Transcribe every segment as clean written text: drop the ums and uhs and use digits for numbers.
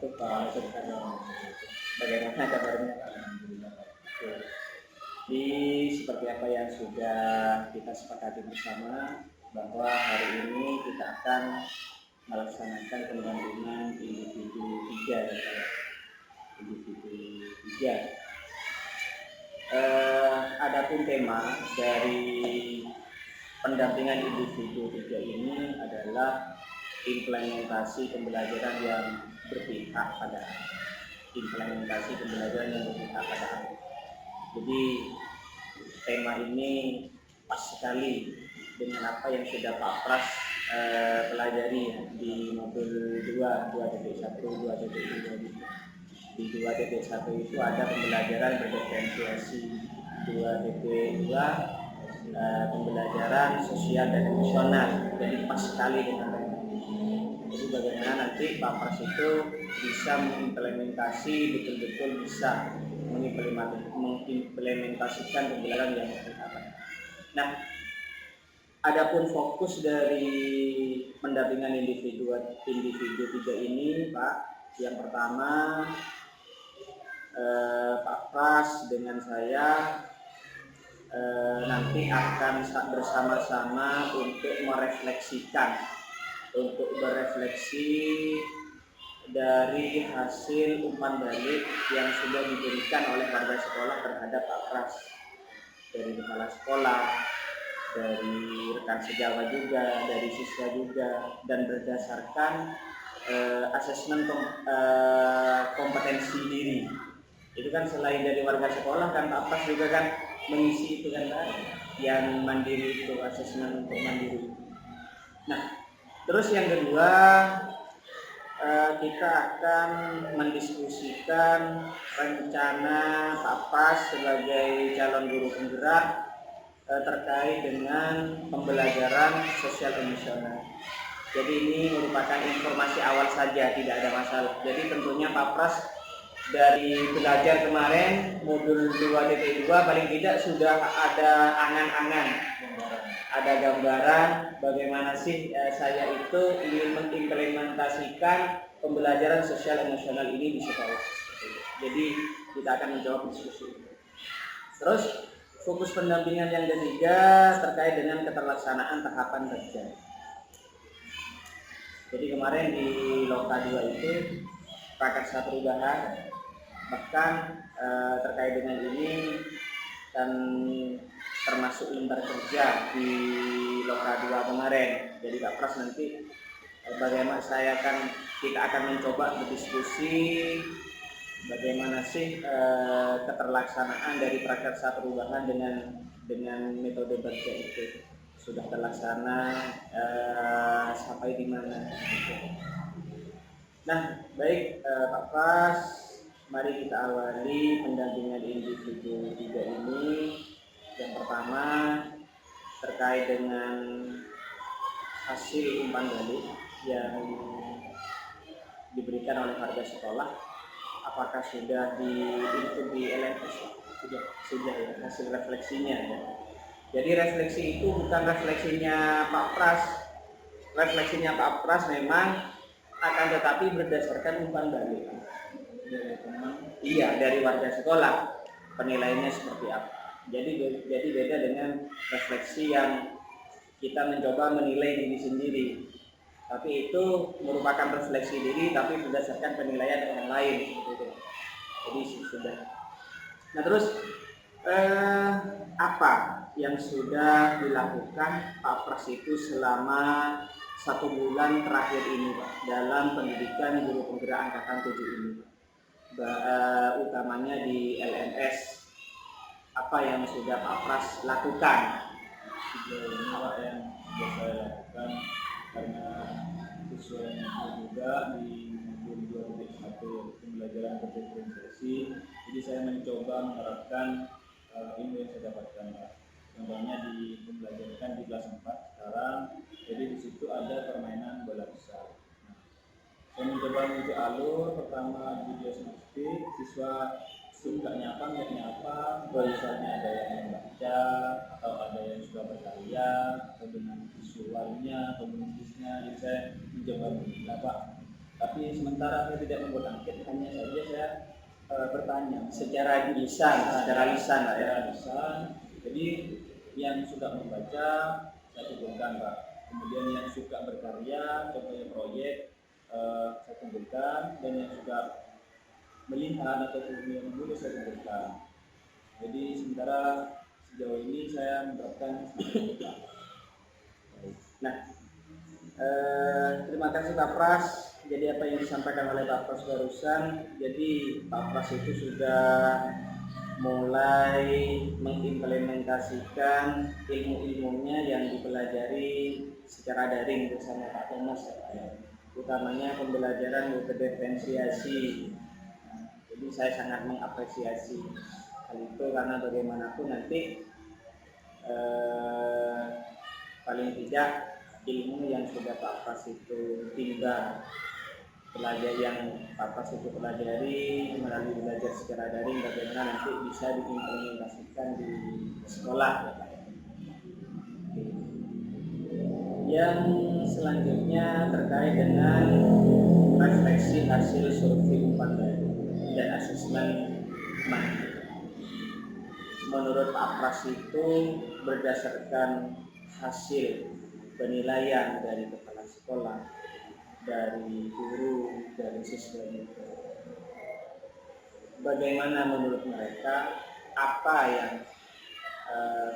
wabarakatuh. Waalaikumsalam. Bagaimana kabarnya Pak? Alhamdulillah. Oke. Jadi seperti apa yang sudah kita sepakati bersama bahwa hari ini kita akan melaksanakan pendampingan individu 3 ya Pak. Individu 3. Adapun tema dari pendampingan individu 3 ini adalah implementasi pembelajaran yang berpihak pada anak. Implementasi pembelajaran yang berpihak pada anak. Jadi tema ini pas sekali dengan apa yang sudah Pak Pras pelajari di modul 2, 2.1, 2.2. Di 2.1 itu ada pembelajaran berdiferensiasi, 2.2 pembelajaran sosial dan emosional. Jadi pas sekali dengan tema. Jadi bagaimana nanti Pak Pras itu bisa mengimplementasi, betul-betul bisa mengimplementasikan pembelajaran yang berkaitan. Nah, adapun fokus dari pendampingan individu 3 ini, Pak, yang pertama Pak Pras dengan saya nanti akan bersama-sama untuk berefleksi dari hasil umpan balik yang sudah diberikan oleh warga sekolah terhadap Pak Pras, dari kepala sekolah, dari rekan sejawat juga, dari siswa juga, dan berdasarkan asesmen kompetensi diri. Itu kan selain dari warga sekolah kan Pak Pras juga kan mengisi itu kan Pak, yang mandiri itu, asesmen untuk mandiri. Nah, terus yang kedua kita akan mendiskusikan rencana Pak Pras sebagai calon guru penggerak terkait dengan pembelajaran sosial emosional. Jadi ini merupakan informasi awal saja, tidak ada masalah. Jadi tentunya Pak Pras dari belajar kemarin modul 2.2 paling tidak sudah ada angan-angan, ada gambaran bagaimana sih saya itu ingin mengimplementasikan pembelajaran sosial emosional ini di sekolah. Jadi kita akan menjawab diskusi. Terus fokus pendampingan yang ketiga terkait dengan keterlaksanaan tahapan kerja. Jadi kemarin di Loka 2 itu prakarsa perubahan, bahkan terkait dengan ini dan termasuk lembar kerja di Loka 2 kemarin. Jadi Pak Pras nanti bagaimana kita akan mencoba berdiskusi bagaimana sih keterlaksanaan dari prakarsa perubahan dengan metode kerja itu sudah terlaksana sampai di mana. Nah, baik Pak Pras, mari kita awali pendampingan individu 3 ini. Yang pertama terkait dengan hasil umpan balik yang diberikan oleh warga sekolah, apakah sudah di LMS? Sudah ya, hasil refleksinya ya. Jadi refleksi itu bukan refleksinya Pak Pras. Refleksinya Pak Pras memang akan tetapi berdasarkan umpan balik. Iya, dari warga sekolah penilaiannya seperti apa. Jadi beda dengan refleksi yang kita mencoba menilai diri sendiri. Tapi itu merupakan refleksi diri tapi berdasarkan penilaian orang lain gitu. Jadi sudah. Nah, terus apa yang sudah dilakukan Pak Pras itu selama 1 bulan terakhir ini Pak dalam pendidikan guru penggerak angkatan 7 ini Pak, utamanya di LMS, apa yang sudah Pak Pras lakukan? Ini Pak yang sudah saya lakukan karena sesuai juga di modul 2.1 pembelajaran berdiferensiasi, jadi saya mencoba menerapkan ilmu yang saya dapatkan Pak. Contohnya dipembelajarkan di kelas 4 sekarang, jadi di situ ada permainan bola besar. Nah, saya mencoba menuju alur pertama di diagnostik, siswa sukanya apa, enggaknya apa, misalnya ada yang membaca atau ada yang suka berkarya atau dengan visualnya atau menulisnya. Jadi saya mencoba beberapa. Tapi sementara saya tidak membuat angket, hanya saja saya bertanya secara lisan lah ya. secara lisan. Jadi yang suka membaca saya kumpulkan Pak. Kemudian yang suka berkarya, contohnya proyek, saya kumpulkan, dan yang suka melihat atau yang menulis saya kumpulkan. Jadi sementara sejauh ini saya menerapkan seperti itu. Nah, terima kasih Pak Pras. Jadi apa yang disampaikan oleh Pak Pras barusan, jadi Pak Pras itu sudah mulai mengimplementasikan ilmu-ilmunya yang dipelajari secara daring bersama Pak Thomas, utamanya pembelajaran metode diferensiasi. Jadi saya sangat mengapresiasi hal itu karena bagaimanapun nanti paling tidak ilmu yang sudah Pak Pras itu timba, belajar yang Pak Pras itu pelajari melalui belajar secara daring, bagaimana nanti bisa diimplementasikan di sekolah. Yang selanjutnya terkait dengan refleksi hasil survei umpan dan asesmen mandiri. Menurut Pak Pras itu berdasarkan hasil penilaian dari kepala sekolah, dari guru, dari siswa itu, bagaimana menurut mereka, apa yang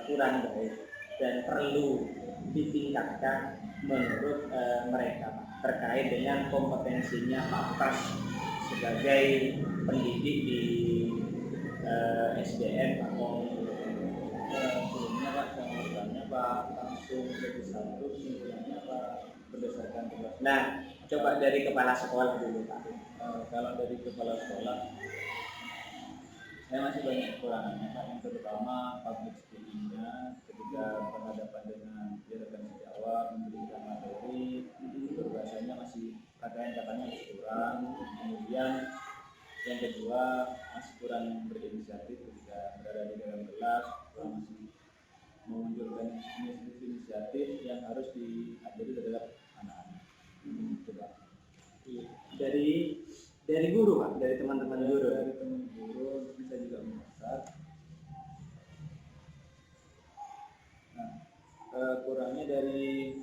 kurang baik dan perlu ditingkatkan menurut mereka terkait dengan kompetensinya Pak Pras sebagai pendidik di SDN atau Sebelumnya Pak, saya bertanya Pak, langsung jadi satu kesimpulannya Pak berdasarkan tugas. Nah, coba dari kepala sekolah dulu Pak. Kalau dari kepala sekolah, saya masih banyak kekurangannya Pak. Yang terutama public speaking-nya ketika berhadapan dengan rekan sejawat, memberikan materi, berbahasanya masih katanya masih kurang. Kemudian yang kedua, masih kurang berinisiatif ketika berada di dalam kelas, masih menunjukkan inisiatif yang harus diambil terhadap anak-anak. Coba. Dari guru Pak, dari teman-teman guru. Dari teman guru bisa juga mengusat. Nah, kurangnya dari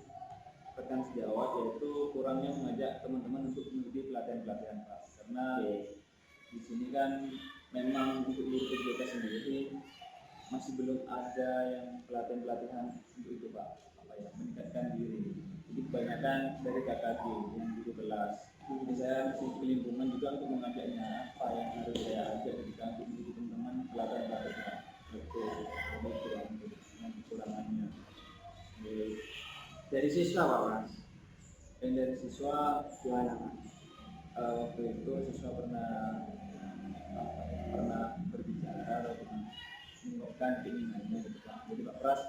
rekan sejawat yaitu kurangnya mengajak teman-teman untuk mengikuti pelatihan-pelatihan Pak. Karena di sini kan memang untuk guru PJK sendiri masih belum ada yang pelatihan-pelatihan untuk itu Pak, meningkatkan diri. Jadi kebanyakan dari KKG yang guru kelas. Jadi saya masih kelimpungan juga untuk mengajaknya apa yang harus saya ajak ketika untuk mendidik teman-teman pelatihan-pelatihan. Betul, itu yang kekurangannya. Dari siswa Pak Pras. Dan dari siswa Gimana Pak? Waktu itu siswa pernah berbicara atau mengungkapkan keinginannya gitu Pak. Jadi Pak Pras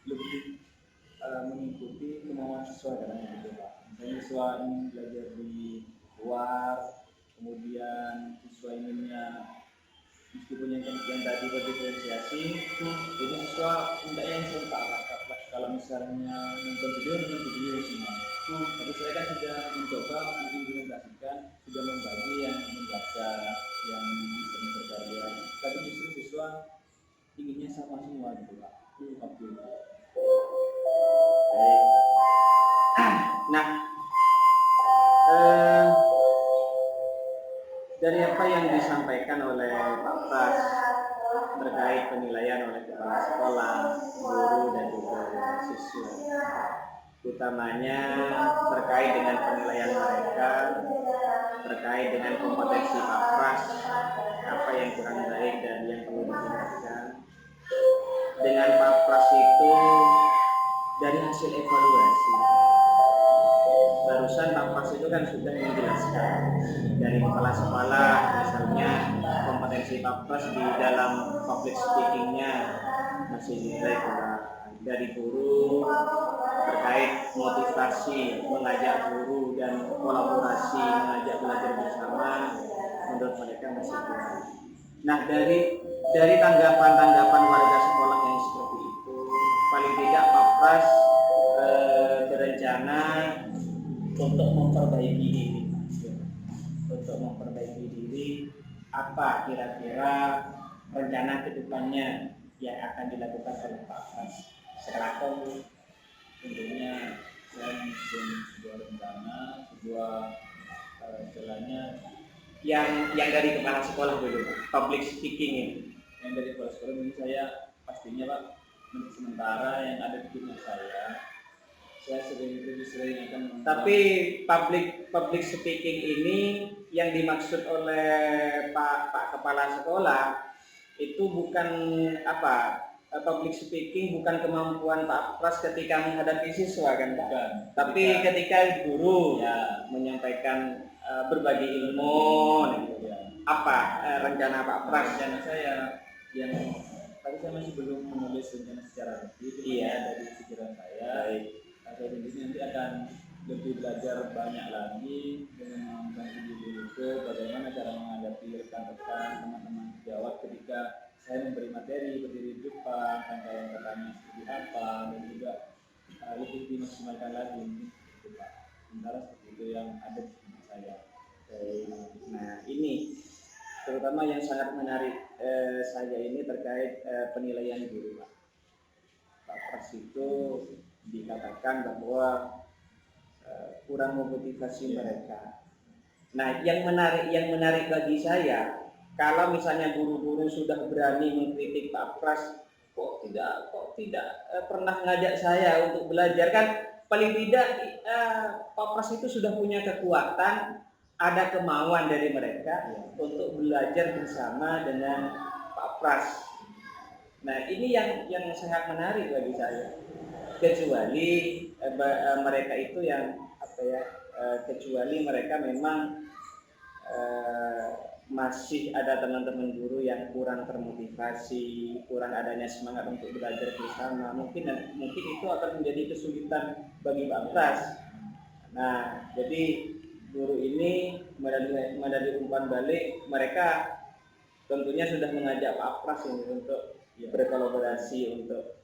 lebih mengikuti kemauan siswa dalam itu Pak. Misalnya siswa ingin belajar di luar, kemudian siswa inginnya meskipun yang tadi berdiferensiasi, jadi siswa minta yang serentak Pak. Kalau misalnya nonton video semua. Tapi saya kan sudah mencoba mengimplementasikan, sudah membagi yang membaca, yang bisa berkarya. Tapi justru siswa inginnya sama semua gitu Pak. Waktu itu. Nah, dari apa yang disampaikan oleh Pak Pras terkait penilaian oleh kepala sekolah, guru dan juga siswa, utamanya terkait dengan penilaian mereka, terkait dengan kompetensi Pak Pras, apa yang kurang baik dan yang perlu ditingkatkan. Dengan Pak Pras itu dari hasil evaluasi, barusan Pak Pras itu kan sudah menjelaskan dari kepala sekolah, misalnya kompetensi Pak Pras di dalam public speaking-nya masih nilai kurang. Dari guru terkait motivasi, mengajak guru dan kolaborasi, mengajak belajar bersama, menurut mereka masih kurang. Nah, dari tanggapan warga sekolah yang seperti itu, paling tidak Pak Pras berencana untuk memperbaiki ini. untuk memperbaiki diri, apa kira-kira rencana kedepannya yang akan dilakukan oleh Pak Pras selaku? Tentunya saya menyusun sebuah rencana, sebuah istilahnya yang dari kepala sekolah dulu, Pak, public speaking ini. yang dari kepala sekolah ini saya pastinya Pak, untuk sementara yang ada di benak saya lebih sering akan Tapi public speaking ini yang dimaksud oleh Pak Kepala Sekolah itu bukan apa, public speaking bukan kemampuan Pak Pras ketika menghadapi siswa kan Pak? Bukan. Tapi ketika guru ya menyampaikan berbagi ilmu, gitu. ya. Apa rencana Pak Pras? Rencana saya yang tapi saya masih belum menulis rencana secara rinci, Iya. dari pikiran saya. Baik. Saya nanti akan lebih belajar banyak lagi dengan membantu diriku bagaimana cara menghadapi rekan-rekan teman-teman sejawat ketika saya memberi materi berdiri di depan, rangkaian katanya seperti apa, dan juga lebih dimaksimalkan lagi gitu Pak. Sementara seperti itu yang ada di benak saya. Nah ini terutama yang sangat menarik saya ini terkait penilaian guru Pak. Pak Pras itu dikatakan bahwa kurang memotivasi mereka. Nah, yang menarik bagi saya, kalau misalnya guru-guru sudah berani mengkritik Pak Pras, kok tidak pernah ngajak saya untuk belajar, kan paling tidak Pak Pras itu sudah punya kekuatan, ada kemauan dari mereka untuk belajar bersama dengan Pak Pras. Nah, ini yang sangat menarik bagi saya. Kecuali mereka itu yang apa ya, kecuali mereka memang masih ada teman-teman guru yang kurang termotivasi, kurang adanya semangat untuk belajar bersama, mungkin itu akan menjadi kesulitan bagi Pak Pras. Nah, jadi guru ini melalui umpan balik mereka tentunya sudah mengajak Pak Pras ini untuk berkolaborasi untuk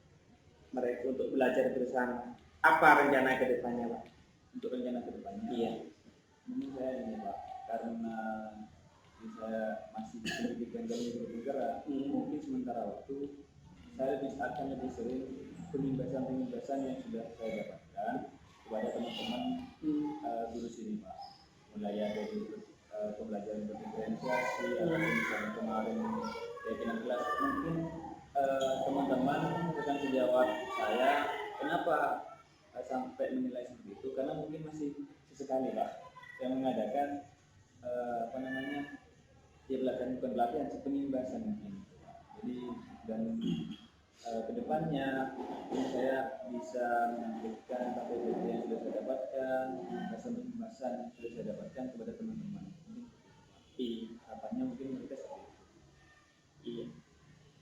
belajar bersama. Apa rencana ke depannya, Pak? Untuk rencana ke depannya? Iya. Mungkin saya ini Pak, karena saya masih di pendidikan Jalan Guru Penggerak, mungkin sementara waktu saya akan lebih sering penyimbasan yang sudah saya dapatkan kepada teman-teman guru sini Pak. Mulai dari pembelajaran berdiferensiasi, atau misalnya kemarin keyakinan kelas, mungkin teman-teman rekan sejawat saya kenapa sampai menilai seperti itu, karena mungkin masih sesekali Pak yang mengadakan bukan pelatihan, penyimbasan mungkin. Jadi dan kedepannya saya bisa memberikan KPBT yang sudah saya dapatkan, penyimbasan yang sudah saya dapatkan kepada teman-teman. Harapannya mungkin mereka seperti itu. Iya.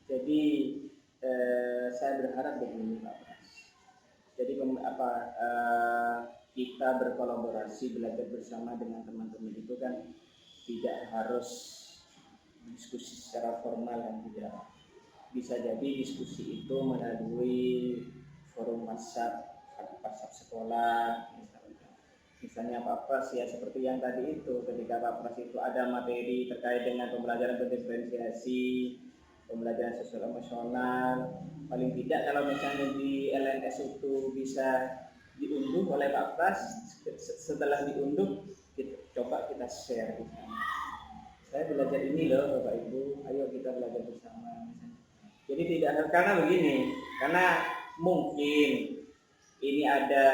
Jadi saya berharap begini Pak Pras. Jadi kita berkolaborasi belajar bersama dengan teman-teman itu kan tidak harus diskusi secara formal, dan tidak bisa jadi diskusi itu melalui forum WhatsApp sekolah misalnya Pak Pras ya, seperti yang tadi itu ketika Pak Pras itu ada materi terkait dengan pembelajaran berdiferensiasi, pembelajaran sosial emosional, paling tidak kalau misalnya di LNS itu bisa diunduh oleh Pak Pras, setelah diunduh coba kita share di sana. Saya belajar ini loh Bapak Ibu, ayo kita belajar bersama. Jadi tidak, karena begini, karena mungkin ini ada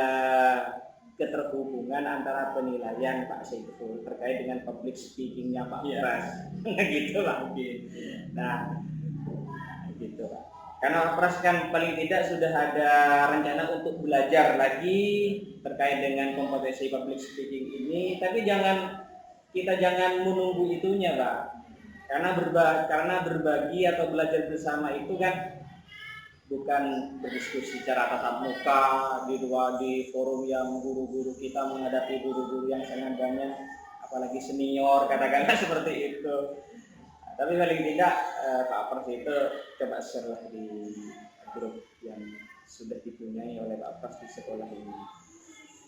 keterhubungan antara penilaian Pak Saiful terkait dengan public speakingnya Pak Pras, gitu lah mungkin. Nah, gitu Pak. Karena Pak Pras kan paling tidak sudah ada rencana untuk belajar lagi terkait dengan kompetensi public speaking ini, tapi kita jangan menunggu itunya Pak. Karena berbagi atau belajar bersama itu kan bukan berdiskusi secara tatap muka di forum yang guru-guru kita menghadapi guru-guru yang sangat banyak, apalagi senior katakanlah seperti itu. Tapi paling tidak Pak Pras itu coba share lah di grup yang sudah dipunyai oleh Pak Pras di sekolah ini.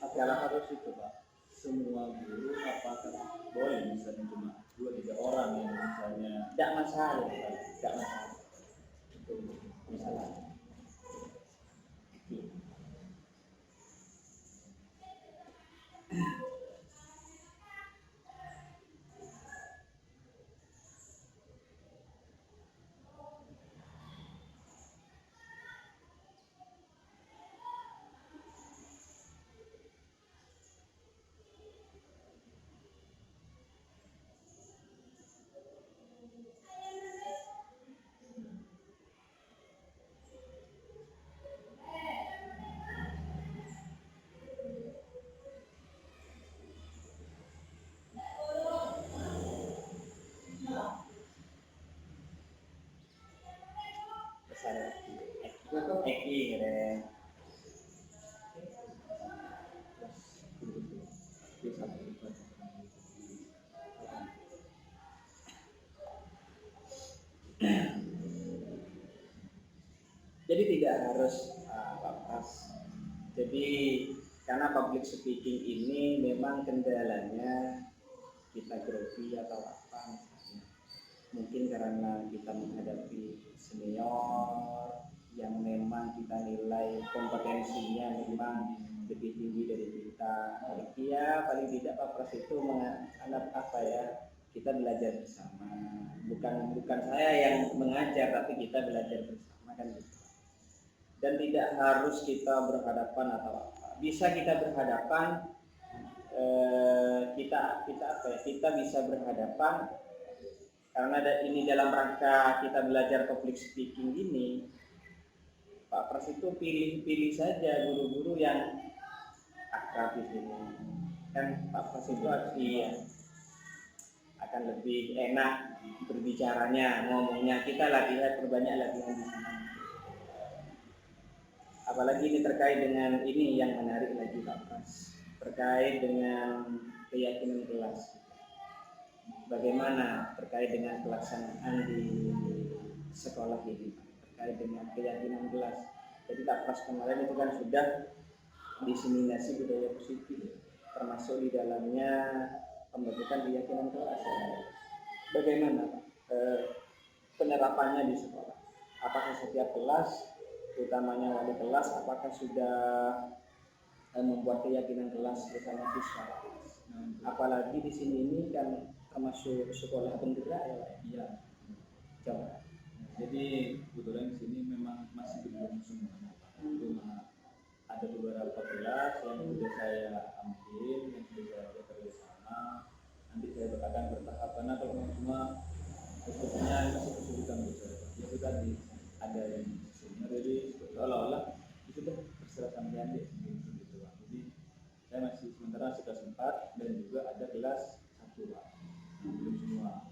Adalah harus itu Pak. semua guru apakah boleh misalnya cuma 2-3 orang yang misalnya Tidak masalah, tidak masalah. Itu masalah. Masalah. Eki keren. Jadi tidak harus pas. Jadi karena public speaking ini memang kendalanya kita grogi atau apa misalnya. Mungkin karena kita menghadapi senior yang memang kita nilai kompetensinya memang lebih tinggi dari kita. Ya paling tidak Pak Pras itu menganggap apa ya, kita belajar bersama. Bukan saya yang mengajar, tapi kita belajar bersama kan gitu. Dan tidak harus kita berhadapan atau apa. Bisa kita berhadapan, kita apa ya? Kita bisa berhadapan karena ini dalam rangka kita belajar public speaking ini. Pak Pras itu pilih saja guru-guru yang akrab di sini. Kan Pak Pras itu akan lebih enak berbicaranya, ngomongnya. Kita perbanyak latihan di sana. Apalagi ini terkait dengan ini yang menarik lagi Pak Pras, terkait dengan keyakinan kelas. Bagaimana terkait dengan pelaksanaan di sekolah ini, terkait dengan keyakinan kelas. Jadi Pak Pras kemarin itu kan sudah diseminasi budaya positif, termasuk di dalamnya pembentukan keyakinan kelas. Bagaimana penerapannya di sekolah? Apakah setiap kelas, utamanya wali kelas, apakah sudah membuat keyakinan kelas bersama siswa? Apalagi di sini ini kan termasuk sekolah penggerak ya Pak? Iya. Coba. Jadi kebetulan di sini memang masih belum semuanya. Cuma ada beberapa kelas yang sudah saya ambil, yang sudah saya belajar bersama. Nanti saya akan bertahap karena kalau semua sepertinya masih kesulitan besar. Ya itu tadi ada yang senior, jadi seolah-olah itu sudah terserah sampean deh gitu. Jadi saya masih sementara sudah sempat dan juga ada kelas 1 Pak, belum semua.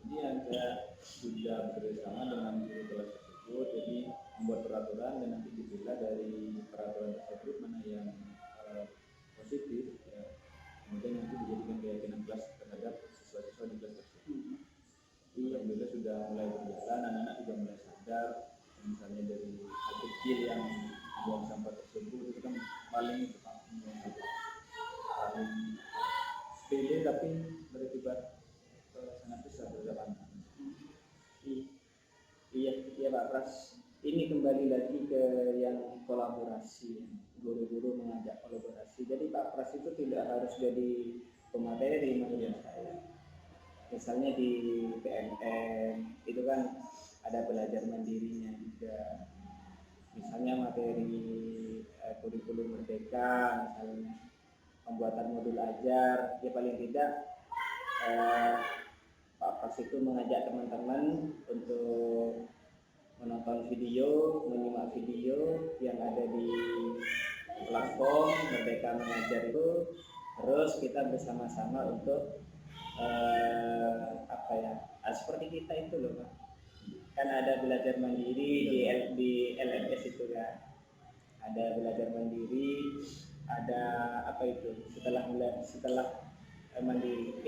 Jadi yang saya sudah bekerjasama dengan guru kelas tersebut, jadi membuat peraturan dan nanti dipilih dari peraturan tersebut mana yang positif, ya. Kemudian nanti dijadikan keyakinan kelas terhadap siswa-siswa di kelas tersebut. Alhamdulillah sudah mulai berjalan, anak-anak juga mulai sadar. Misalnya dari hal kecil yang buang sampah tersebut itu kan paling itu paling sepele tapi berakibat sangat besar terhadap anak. Iya Pak Pras. Ini kembali lagi ke yang kolaborasi, guru-guru mengajak kolaborasi. Jadi Pak Pras itu tidak harus jadi pemateri menurut saya. Misalnya di PNM itu kan ada belajar mandirinya juga. Misalnya materi kurikulum merdeka, misalnya pembuatan modul ajar, ya paling tidak Pak Pras itu mengajak teman-teman untuk menonton video, menyimak video yang ada di platform Merdeka Mengajar itu, terus kita bersama-sama untuk seperti kita itu loh Pak. Kan ada belajar mandiri di LMS itu kan. Ada belajar mandiri, ada setelah mandiri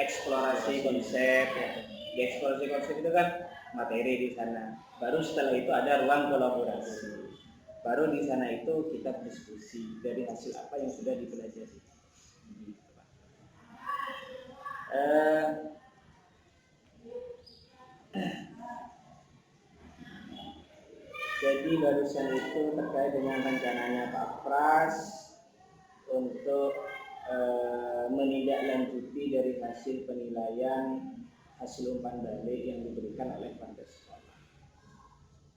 eksplorasi konsep ya. Di eksplorasi konsep itu kan materi di sana. Baru setelah itu ada ruang kolaborasi. Baru di sana itu kita diskusi dari hasil apa yang sudah dipelajari. Eh, Jadi barusan itu terkait dengan rencananya Pak Pras untuk menindaklanjuti dari hasil penilaian hasil umpan balik yang diberikan oleh Pantes Sekolah.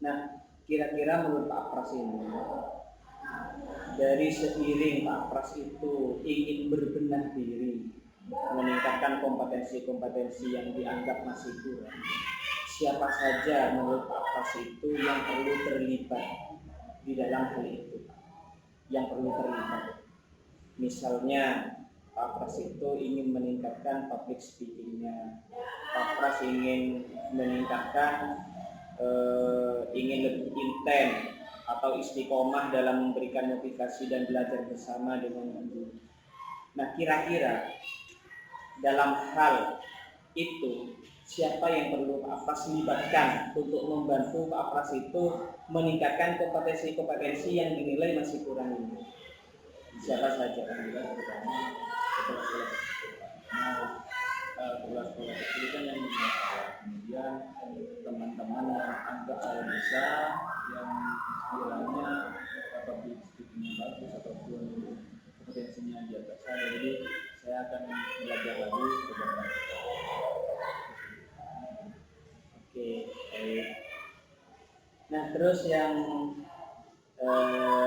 Nah, kira-kira menurut Pak Pras ini, dari seiring Pak Pras itu ingin berbenah diri, meningkatkan kompetensi-kompetensi yang dianggap masih kurang, siapa saja menurut Pak Pras itu yang perlu terlibat di dalam hal itu, yang perlu terlibat? Misalnya Pak Pras itu ingin meningkatkan public speaking-nya, Pak Pras ingin meningkatkan, ingin lebih intens atau istiqomah dalam memberikan motivasi dan belajar bersama dengan guru. Nah, kira-kira dalam hal itu siapa yang perlu Pak Pras libatkan untuk membantu Pak Pras itu meningkatkan kompetensi-kompetensi yang dinilai masih kurang ini? Siapa saja? Sekolah kecil kan yang kemudian teman-teman yang anggap saya bisa, yang istilahnya public speaking-nya bagus ataupun kompetensinya di atas saya, jadi saya akan belajar lagi beberapa. Oke, baik. Nah, terus yang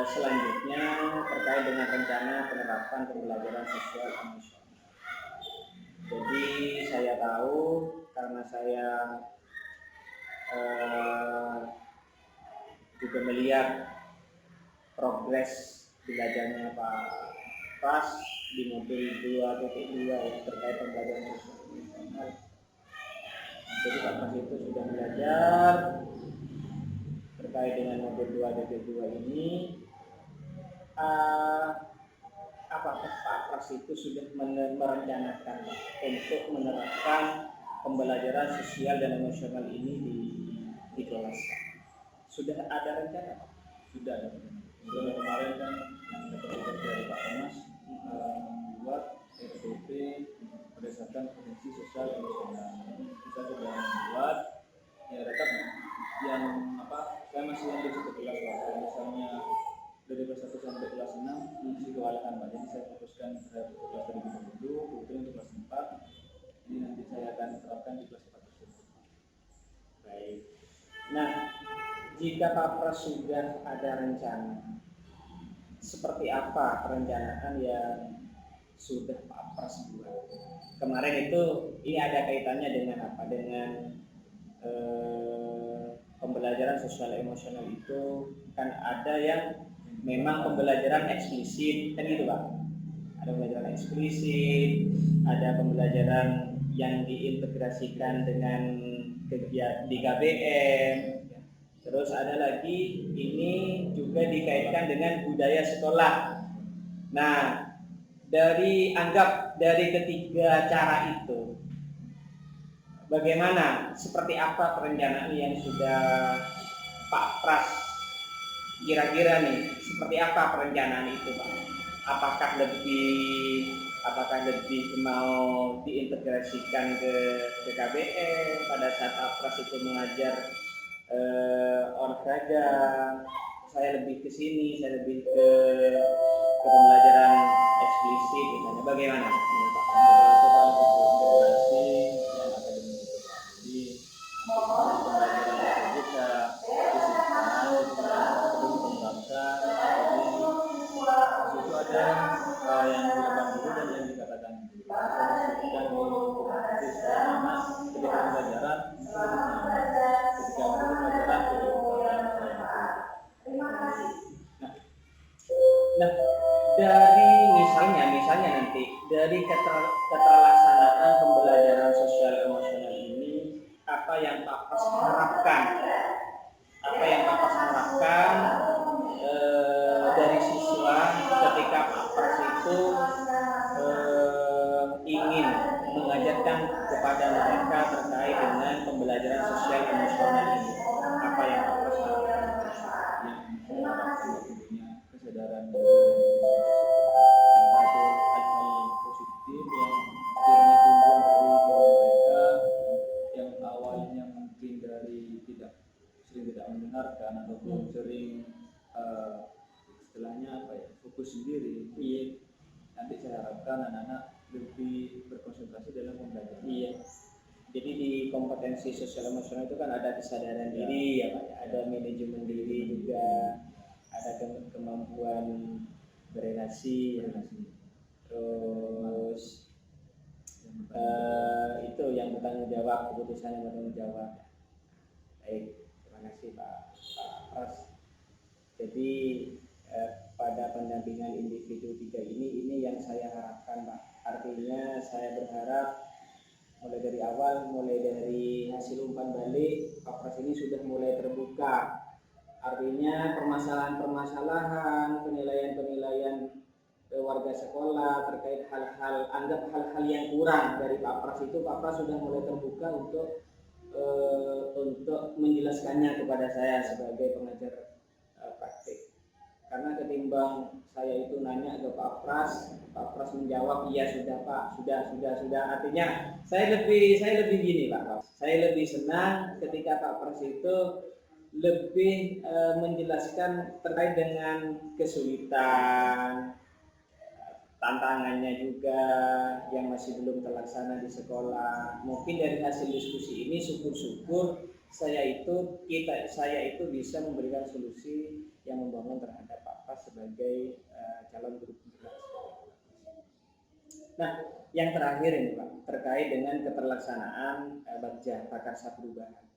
selanjutnya terkait dengan rencana penerapan pembelajaran sosial emosional. Jadi saya tahu karena saya juga melihat progres belajarnya Pak Pras di modul 2.2 yang terkait pembelajaran sosial emosional. Jadi Pak Pras itu sudah belajar terkait dengan modul 2.2 ini. Apakah Pak Pras itu sudah merencanakan untuk menerapkan pembelajaran sosial dan emosional ini di kelas? Sudah ada rencana? Sudah ada. Sudah kemarin kan yang dapat tugas dari Pak Thomas membuat SOP berdasarkan potensi sosial emosional. Kita sudah membuat ya tetap yang saya masih ambil satu kelas Pak. Misalnya dari kelas 1 sampai kelas 6 masih kewalahan Pak. Jadi saya fokuskan terhadap kelas dari kita dulu, kemudian untuk kelas 4 ini nanti saya akan terapkan di kelas 4 tersebut. Baik. Nah, jika Pak Pras sudah ada rencana, seperti apa perencanaan yang sudah Pak Pras buat? Kemarin itu ini ada kaitannya dengan apa? Dengan pembelajaran sosial emosional itu kan ada yang memang pembelajaran eksplisit, kan gitu Pak? Ada pembelajaran eksplisit, ada pembelajaran yang diintegrasikan dengan kegiatan di KBM. Terus ada lagi ini juga dikaitkan dengan budaya sekolah. Nah, dari ketiga cara itu, bagaimana, seperti apa perencanaan yang sudah Pak Pras kira-kira nih, seperti apa perencanaan itu Pak? Apakah lebih mau diintegrasikan ke KBM pada saat Pak Pras itu mengajar olahraga, saya lebih ke sini, saya lebih ke pembelajaran eksplisit misalnya, bagaimana menurut Pak? Integrasi yang akademik itu Pak. Jadi pembelajaran tersebut saya disipkan, belum dikembangkan. Jadi itu ada yang dilakukan guru dan yang dikatakan guru. Saya disipkan di mana ketika pembelajaran ketika pembelajaran Nah, dari misalnya nanti dari keterlaksanaan pembelajaran sosial emosional ini, apa yang Pak Pras harapkan? Dari siswa ketika Pak Pras itu ingin mengajarkan kepada mereka terkait dengan pembelajaran sosial emosional ini? Apa yang Pak Pras harapkan? yang kesadaran fokus sendiri. Iya. Nanti saya harapkan anak-anak lebih berkonsentrasi dalam pembelajaran. Iya. Jadi di kompetensi sosial emosional itu kan ada kesadaran diri ya Pak, ada manajemen diri juga, ada kemampuan berelasi, terus itu yang bertanggung jawab, keputusan yang bertanggung jawab. Baik, terima kasih Pak Pras. Jadi pada pendampingan individu 3 ini yang saya harapkan Pak. Artinya saya berharap mulai dari awal, mulai dari hasil umpan balik, Pak Pras ini sudah mulai terbuka. Artinya permasalahan-permasalahan, penilaian-penilaian warga sekolah terkait hal-hal, anggap hal-hal yang kurang dari Pak Pras itu, Pak Pras sudah mulai terbuka untuk menjelaskannya kepada saya sebagai pengajar praktik. Karena ketimbang saya itu nanya ke Pak Pras menjawab iya sudah Pak, sudah. Artinya saya lebih gini Pak, saya lebih senang ketika Pak Pras itu lebih menjelaskan terkait dengan kesulitan, tantangannya juga yang masih belum terlaksana di sekolah. Mungkin dari hasil diskusi ini syukur-syukur saya itu bisa memberikan solusi yang membangun terhadap Pak Pras sebagai calon guru penggerak. Nah, yang terakhir ini Pak, terkait dengan keterlaksanaan Bagja Prakarsa Perubahan.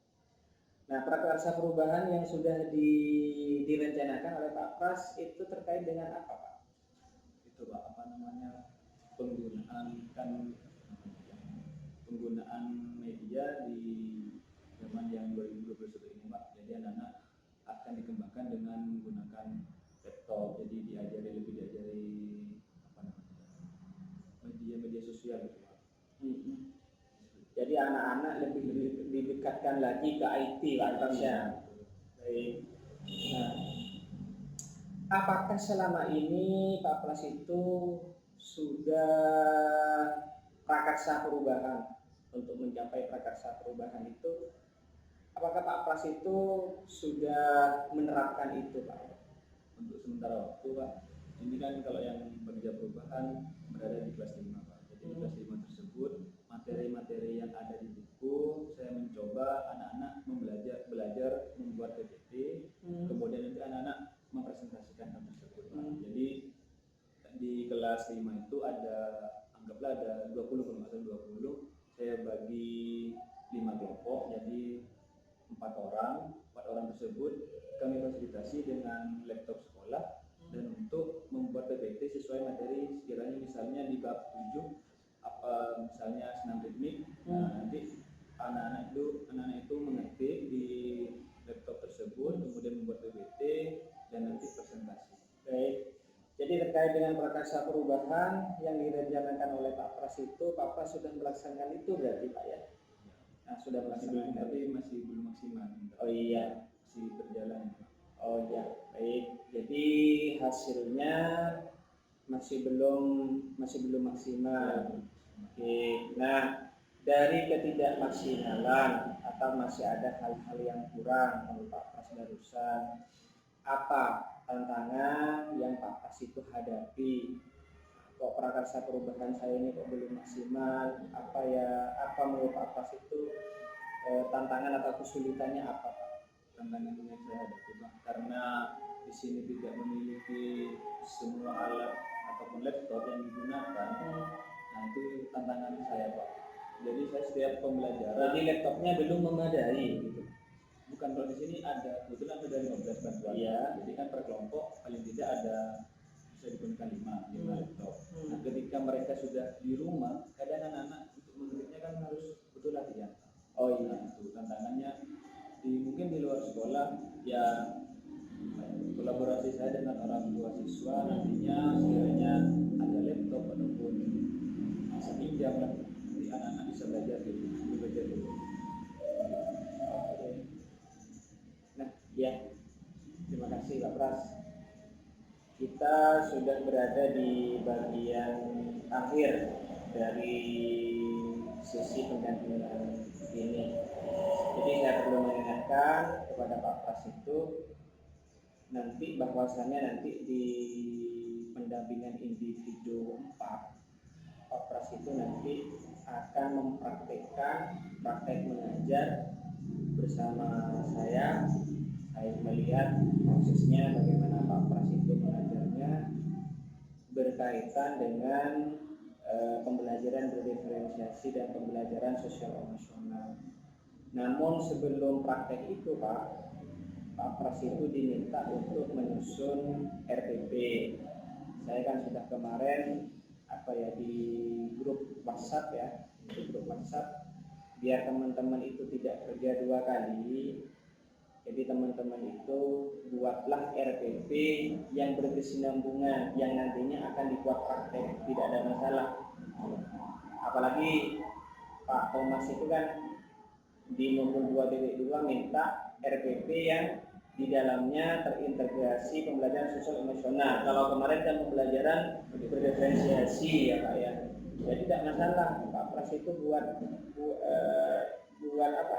Nah, Prakarsa Perubahan yang sudah direncanakan oleh Pak Pras itu terkait dengan apa Pak? Itu Pak, penggunaan media di zaman yang 2021 ini Pak. Jadi anak-anak akan dikembangkan dengan menggunakan laptop. Jadi diajari media sosial gitu Pak. Jadi anak-anak lebih didekatkan lagi ke IT Pak Pras ya. Baik. Nah, apakah selama ini Pak Pras itu sudah prakarsa perubahan, untuk mencapai prakarsa perubahan itu, apakah Pak Pras itu sudah menerapkan itu Pak? Untuk sementara waktu Pak, ini kan kalau yang pekerja perubahan berada di kelas 5 Pak. Jadi di kelas 5 tersebut materi-materi yang ada di buku saya mencoba anak-anak belajar membuat PPT, kemudian nanti anak-anak mempresentasikan hal tersebut Pak. Jadi di kelas 5 itu anggaplah ada 20, saya bagi 5 kelompok, jadi 4 orang tersebut kami fasilitasi dengan laptop sekolah dan untuk membuat PPT sesuai materi. Sekiranya misalnya di bab 7 misalnya senam ritmik, nanti anak-anak itu mengetik di laptop tersebut, kemudian membuat PPT dan nanti presentasi. Baik. Jadi terkait dengan prakarsa perubahan yang direncanakan oleh Pak Pras itu, Pak Pras sudah melaksanakan itu berarti Pak ya? Nah, sudah melaksanakan, tapi masih belum maksimal. Oh iya, masih berjalan. Oh ya, baik. Jadi hasilnya masih belum maksimal. Oke. Nah, dari ketidakmaksimalan atau masih ada hal-hal yang kurang menurut Pak Pras barusan, apa tantangan yang Pak Pras itu hadapi? Kok prakarsa perubahan saya ini kok belum maksimal? Apa menurut Pak Pras itu tantangan atau kesulitannya apa Pak? Tantangan yang saya hadapi Pak, karena di sini tidak memiliki semua alat ataupun laptop yang digunakan. Nah itu tantangan saya Pak. Jadi saya setiap pembelajaran. Jadi laptopnya belum memadai gitu. Bukan, kalau di sini kebetulan ada 15 bantuan. Iya. Jadi kan per kelompok paling tidak bisa digunakan 5 laptop. Nah ketika mereka sudah di rumah, kadang anak-anak untuk mengetiknya kan harus betul latihan. Oh iya. Nah, itu tantangannya. Mungkin di luar sekolah ya, kolaborasi saya dengan orang tua siswa nantinya sekiranya ada laptop ataupun bisa pinjam lah, jadi anak-anak bisa belajar dulu. Oke. Nah ya, terima kasih Pak Pras. Kita sudah berada di bagian akhir dari sesi pendampingan ini. Jadi saya perlu mengingatkan kepada Pak Pras itu, nanti bahwasannya nanti di pendampingan individu 4, Pak Pras itu nanti akan mempraktekkan praktek mengajar bersama saya melihat prosesnya bagaimana Pak Pras itu mengajarnya berkaitan dengan pembelajaran berdiferensiasi dan pembelajaran sosial emosional. Namun sebelum praktek itu Pak Pras itu diminta untuk menyusun RPP. Saya kan sudah kemarin di grup WhatsApp ya, di grup WhatsApp biar teman-teman itu tidak kerja 2 kali. Jadi teman-teman itu buatlah RPP yang berkesinambungan yang nantinya akan dibuat praktek, tidak ada masalah. Apalagi Pak Thomas itu kan di modul 2.2 minta RPP yang di dalamnya terintegrasi pembelajaran sosial emosional. Kalau kemarin kan pembelajaran berdiferensiasi ya Pak ya. Jadi tidak masalah Pak Pras itu buat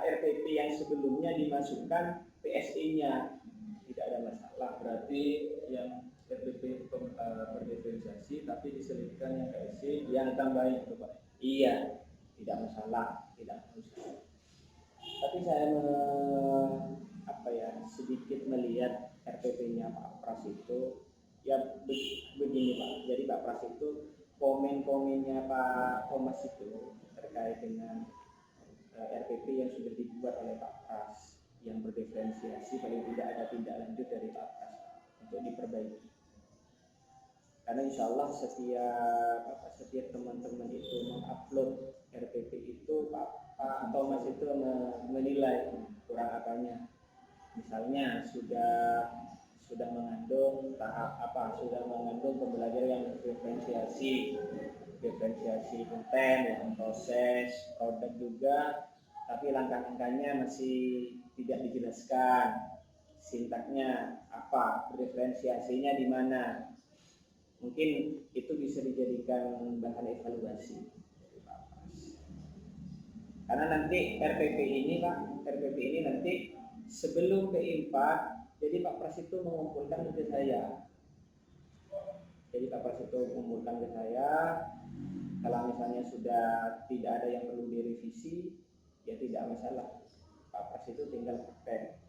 RPP yang sebelumnya dimasukkan PSI-nya, tidak ada masalah. Berarti yang RPP berdiferensiasi tapi diselipkan yang PSI Yang tambahin itu Pak. iya, tidak masalah. Tapi saya sedikit melihat RPP-nya Pak Pras itu ya begini Pak. Jadi Pak Pras itu komen-komennya Pak Thomas itu terkait dengan RPP yang sudah dibuat oleh Pak Pras yang berdiferensiasi, paling tidak ada tindak lanjut dari Pak Pras untuk diperbaiki. Karena insya Allah setiap teman-teman itu mengupload RPP itu Pak Thomas itu menilai kurang apanya. Misalnya sudah mengandung pembelajaran yang diferensiasi konten, yang proses, produk juga, tapi langkah-langkahnya masih tidak dijelaskan. Sintaknya apa, diferensiasinya di mana? Mungkin itu bisa dijadikan bahan evaluasi. Karena nanti RPP ini nanti sebelum PI 4, jadi Pak Pras itu mengumpulkan ke saya. Kalau misalnya sudah tidak ada yang perlu direvisi, ya tidak masalah. Pak Pras itu tinggal praktek.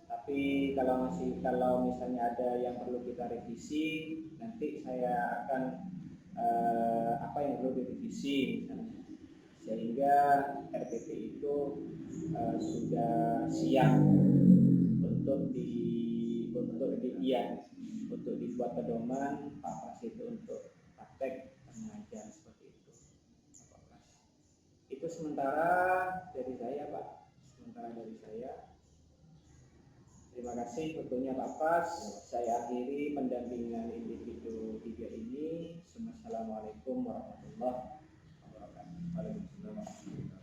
Tapi kalau misalnya ada yang perlu kita revisi, nanti saya akan apa yang perlu direvisi misalnya. Sehingga RPP itu sudah siap untuk dibuat pedoman Pak Pras itu untuk praktek mengajar seperti itu. Itu sementara dari saya Pak. Terima kasih waktunya Pak Pras. Saya akhiri pendampingan individu 3 ini. Assalamualaikum warahmatullahi wabarakatuh. Waalaikumsalam.